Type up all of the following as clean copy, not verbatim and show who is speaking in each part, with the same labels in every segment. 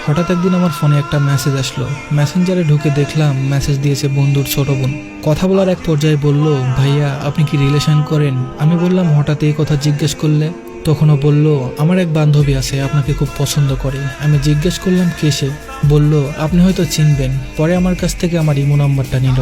Speaker 1: হঠাৎ একদিন আমার ফোনে একটা মেসেজ আসলো। মেসেঞ্জারে ঢুকে দেখলাম মেসেজ দিয়েছে বন্ধুর ছোট বোন। কথা বলার এক পর্যায়ে বলল, ভাইয়া আপনি কি রিলেশন করেন? আমি বললাম, হঠাৎ এই কথা জিজ্ঞেস করলে? তখনও বলল, আমার এক বান্ধবী আছে, আপনাকে খুব পছন্দ করে। আমি জিজ্ঞেস করলাম কে সে? বলল, আপনি হয়তো চিনবেন। পরে আমার কাছ থেকে আমার ইমো নাম্বারটা নিল।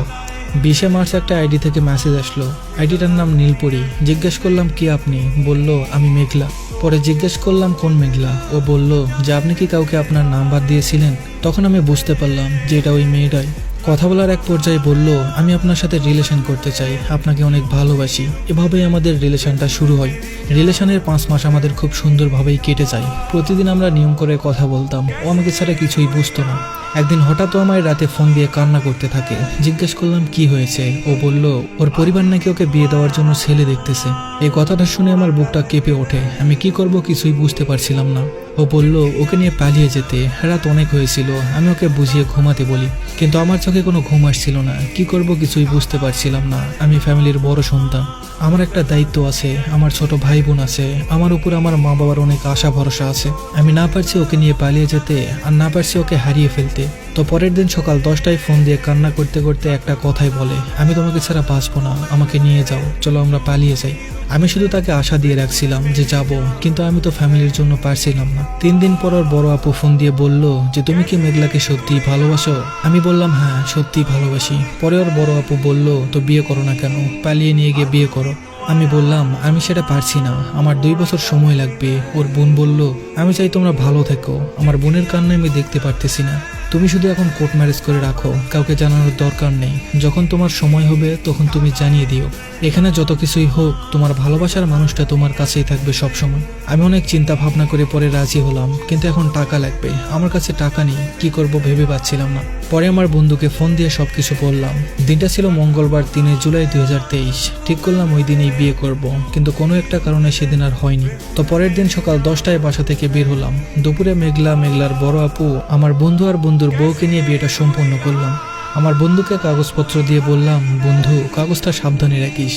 Speaker 1: 20 মার্চ একটা আইডি থেকে মেসেজ আসলো। আইডিটার নাম নীলপরি। জিজ্ঞেস করলাম কি আপনি? বলল, আমি মেঘলা। পরে জিজ্ঞেস করলাম কোন মেঘলা? ও বলল যে আপনি কি কাউকে আপনার নাম্বার দিয়েছিলেন? তখন আমি বুঝতে পারলাম যে এটা ওই মেয়েটাই। কথা বলার এক পর্যায়ে বলল, আমি আপনার সাথে রিলেশন করতে চাই, আপনাকে অনেক ভালোবাসি। এভাবেই আমাদের রিলেশনটা শুরু হয়। রিলেশনের 5 মাস আমাদের খুব সুন্দরভাবেই কেটে যায়। প্রতিদিন আমরা নিয়ম করে কথা বলতাম। ও আমাকে ছাড়া কিছুই বুঝতো না। একদিন হঠাৎ ও আমায় রাতে ফোন দিয়ে কান্না করতে থাকে। জিজ্ঞেস করলাম কি হয়েছে? ও বলল, ওর পরিবার নাকি ওকে বিয়ে দেওয়ার জন্য ছেলে দেখতেছে। এই কথাটা শুনে আমার বুকটা কেঁপে ওঠে। আমি কি করব কিছুই বুঝতে পারছিলাম না। ও বলল ওকে নিয়ে পালিয়ে যেতে। রাত অনেক হয়েছিল। আমি ওকে বুঝিয়ে ঘুমাতে বলি, কিন্তু আমার চোখে কোনো ঘুম আসছিল না। কি করব কিছুই বুঝতে পারছিলাম না। আমি ফ্যামিলির বড় সন্তান, আমার একটা দায়িত্ব আছে। আমার ছোট ভাই বোন আছে। আমার উপর আমার মা বাবার অনেক আশা ভরসা আছে। আমি না পারছি ওকে নিয়ে পালিয়ে যেতে, আর না পারছি ওকে হারিয়ে ফেলতে। তো পরের দিন সকাল 10টায় ফোন দিয়ে কান্না করতে করতে একটা কথাই বলে, আমি তোমাকে ছাড়া বাঁচবো না, আমাকে নিয়ে যাও, চলো আমরা পালিয়ে যাই। আমি শুধু তাকে আশা দিয়ে রাখছিলাম যে যাব, কিন্তু আমি তো ফ্যামিলির জন্য পারছিলাম না। 3 দিন পর ওর বড় আপু ফোন দিয়ে বলল যে তুমি কি মেঘলাকে সত্যিই ভালোবাসো? আমি বললাম হ্যাঁ, সত্যিই ভালোবাসি। পরে ওর বড় আপু বলল তো বিয়ে করো না কেন? পালিয়ে নিয়ে গিয়ে বিয়ে করো। আমি বললাম আমি সেটা পারছি না, আমার 2 বছর সময় লাগবে। ওর বোন বলল, আমি চাই তোমরা ভালো থেকো, আমার বোনের কান্না আমি দেখতে পারতেছি না। তুমি শুধু এখন কোর্ট ম্যারেজ করে রাখো, কাউকে জানানোর দরকার নেই। যখন তোমার সময় হবে তখন তুমি জানিয়ে দিও। এখানে যত কিছুই হোক, তোমার ভালোবাসার মানুষটা তোমার কাছেই থাকবে সব সময়। আমি অনেক চিন্তা ভাবনা করে পরে রাজি হলাম, কিন্তু এখন টাকা লাগবে। আমার কাছে টাকা নেই, কি করব ভেবে পাচ্ছিলাম না। পরে আমার বন্ধুকে ফোন দিয়ে সবকিছু বললাম। দিনটা ছিল মঙ্গলবার 3 জুলাই 2023। ঠিক করলাম ওই দিনেই বিয়ে করব, কিন্তু কোনো একটা কারণে সেদিন আর হয়নি। তো পরের দিন সকাল 10টায় বাসা থেকে বের হলাম। দুপুরে মেঘলার বড় আপু, আমার বন্ধু আর বন্ধুর বউকে নিয়ে বিয়েটা সম্পন্ন করলাম। আমার বন্ধুকে কাগজপত্র দিয়ে বললাম, বন্ধু কাগজটা সাবধানে রাখিস।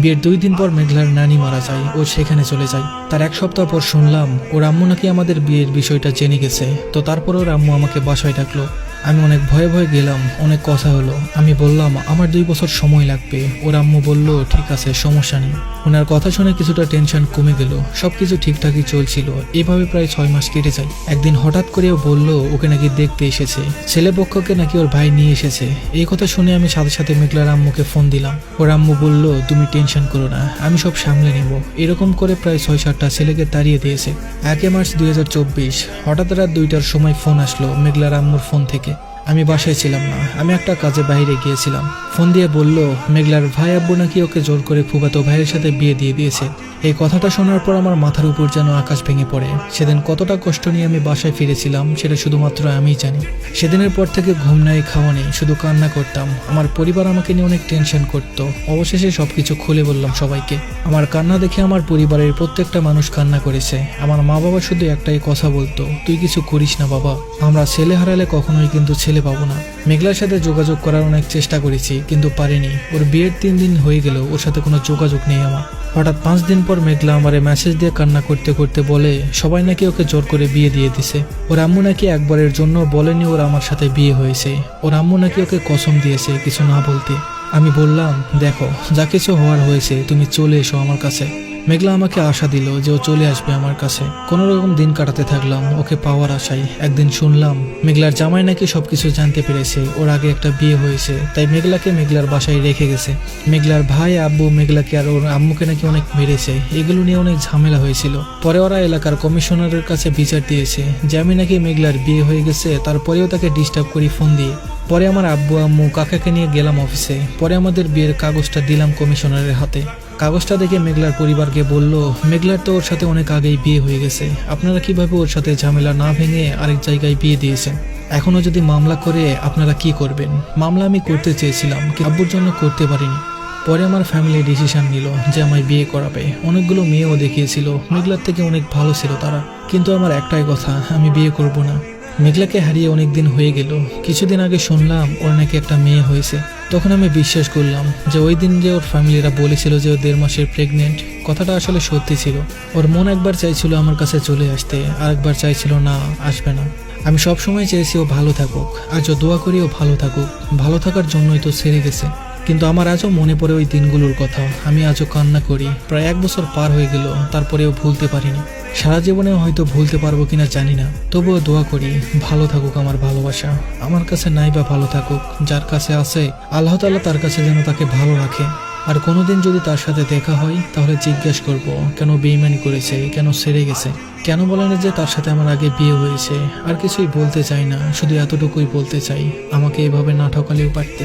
Speaker 1: বিয়ের 2 দিন পর মেঘলার নানি মারা যায়। ও সেখানে চলে যায়। তার 1 সপ্তাহ পর শুনলাম ওর আম্মু নাকি আমাদের বিয়ের বিষয়টা জেনে গেছে। তো তারপর ওর আম্মু আমাকে বাসায় ডাকলো। আমি অনেক ভয়ে ভয়ে গেলাম। অনেক কথা হলো। আমি বললাম আমার 2 বছর সময় লাগবে। ওর আম্মু বলল ঠিক আছে, সমস্যা নেই। ওনার কথা শুনে কিছুটা টেনশন কমে গেল। সবকিছু ঠিকঠাকই চলছিল। এভাবে প্রায় 6 মাস কেটে যায়। একদিন হঠাৎ করে ও বলল ওকে নাকি দেখতে এসেছে, ছেলে পক্ষকে নাকি ওর ভাই নিয়ে এসেছে। এই কথা শুনে আমি সাথে সাথে মেঘলার আম্মুকে ফোন দিলাম। ওর আম্মু বলল তুমি টেনশন করো না, আমি সব সামলে নেব। এরকম করে প্রায় 6-7টা ছেলেকে তাড়িয়ে দিয়েছে। 1 মার্চ 2024 হঠাৎ রাত 2টার সময় ফোন আসলো মেঘলার আম্মুর ফোন থেকে। আমি বাসায় ছিলাম না, আমি একটা কাজে বাইরে গিয়েছিলাম। ফোন দিয়ে বলল মেঘলার ভাই আব্বু নাকি ওকে জোর করে ফুফাতো ভাইয়ের সাথে বিয়ে দিয়ে দিয়েছে। এই কথাটা শোনার পর আমার মাথার উপর যেন আকাশ ভেঙে পড়ে। সেদিন কতটা কষ্ট নিয়ে আমি বাসায় ফিরেছিলাম সেটা শুধুমাত্র আমিই জানি। সেদিনের পর থেকে ঘুম নাই, খাওয়া নেই, শুধু কান্না করতাম। আমার পরিবার আমাকে নিয়ে অনেক টেনশন করতো। অবশেষে সবকিছু খুলে বললাম সবাইকে। আমার কান্না দেখে আমার পরিবারের প্রত্যেকটা মানুষ কান্না করেছে। আমার মা বাবা শুধু একটাই কথা বলতো, তুই কিছু করিস না বাবা, আমরা ছেলে হারালে কখনোই কিন্তু ছেলে পাবো না। মেঘলার সাথে যোগাযোগ করার অনেক চেষ্টা করেছি, কিন্তু পারিনি। ওর বিয়ের 3 দিন হয়ে গেল, ওর সাথে কোনো যোগাযোগ নেই আমার। হঠাৎ 5 দিন পর মেঘলা আমারে মেসেজ দিয়ে কান্না করতে করতে বলে সবাই নাকি ওকে জোর করে বিয়ে দিয়ে দিছে। ওর আম্মু নাকি একবারের জন্য বলেনি ওর আমার সাথে বিয়ে হয়েছে। ওর আম্মু নাকি ওকে কসম দিয়েছে কিছু না বলতে। আমি বললাম দেখো, যা কিছু হওয়ার হয়েছে, তুমি চলে এসো আমার কাছে। মেঘলা আমাকে আশা দিল যে ও চলে আসবে আমার কাছে। কোনো রকম দিন কাটাতে থাকলাম ওকে পাওয়ার আশায়। একদিন শুনলাম মেঘলার জামাই নাকি সবকিছু জানতে পেরেছে, ওর আগে একটা বিয়ে হয়েছে, তাই মেঘলাকে মেঘলার বাসায় রেখে গেছে। মেঘলার ভাই আব্বু মেঘলাকে আর ওর আম্মুকে নাকি অনেক মেরেছে। এগুলো নিয়ে অনেক ঝামেলা হয়েছিল। পরে ওরা এলাকার কমিশনারের কাছে বিচার দিয়েছে যে আমি নাকি মেঘলার বিয়ে হয়ে গেছে, তারপরেও তাকে ডিস্টার্ব করি ফোন দিয়ে। পরে আমার আব্বু আম্মু কাকাকে নিয়ে গেলাম অফিসে। পরে আমাদের বিয়ের কাগজটা দিলাম কমিশনারের হাতে। কাগজটা দেখে মেঘলার পরিবারকে বলল মেঘলার তো ওর সাথে অনেক আগেই বিয়ে হয়ে গেছে, আপনারা কিভাবে ওর সাথে ঝামেলা না ভেঙে আরেক জায়গায় বিয়ে দিয়েছেন? এখনো যদি মামলা করে আপনারা কি করবেন? মামলা আমি করতে চেয়েছিলাম, কিন্তু আব্বুর জন্য করতে পারিনি। পরে আমার ফ্যামিলি ডিসিশন নিল যে আমায় বিয়ে করাবে। অনেকগুলো মেয়েও দেখিয়েছিল, মেঘলার থেকে অনেক ভালো ছিল তারা, কিন্তু আমার একটাই কথা, আমি বিয়ে করব না। মেঘলাকে হারিয়ে অনেক দিন হয়ে গেল। কিছুদিন আগে শুনলাম ওর নাকি একটা মেয়ে হয়েছে। তখন আমি বিশ্বাস করলাম যে ওই দিন যে ওর ফ্যামিলিরা বলেছিল যে ও 1.5 মাসের প্রেগনেন্ট, কথাটা আসলে সত্যি ছিল। ওর মন একবার চাইছিল আমার কাছে চলে আসতে, আরেকবার চাইছিল না, আসবে না। আমি সবসময় চেয়েছি ও ভালো থাকুক, আজও দোয়া করি ও ভালো থাকুক। ভালো থাকার জন্যই তো ছেড়ে গেছে। কিন্তু আমার আজও মনে পড়ে ওই দিনগুলোর কথা। আমি আজও কান্না করি। প্রায় 1 বছর পার হয়ে গেল, তারপরেও ভুলতে পারিনি। সারা জীবনে হয়তো ভুলতে পারবো কিনা জানি না, তবুও দোয়া করি ভালো থাকুক আমার ভালোবাসা। আমার কাছে নাই বা ভালো থাকুক, যার কাছে আছে আল্লাহ তাআলা তার কাছে যেন তাকে ভালো রাখে। আর কোনোদিন যদি তার সাথে দেখা হয় তাহলে জিজ্ঞেস করব কেন বেইমানি করেছে, কেন ছেড়ে গেছে, কেন বলে না যে তার সাথে আমার আগে বিয়ে হয়েছে। আর কিছুই বলতে চাই না, শুধু এতটুকুই বলতে চাই আমাকে এভাবে না ঠকালেও পারতে।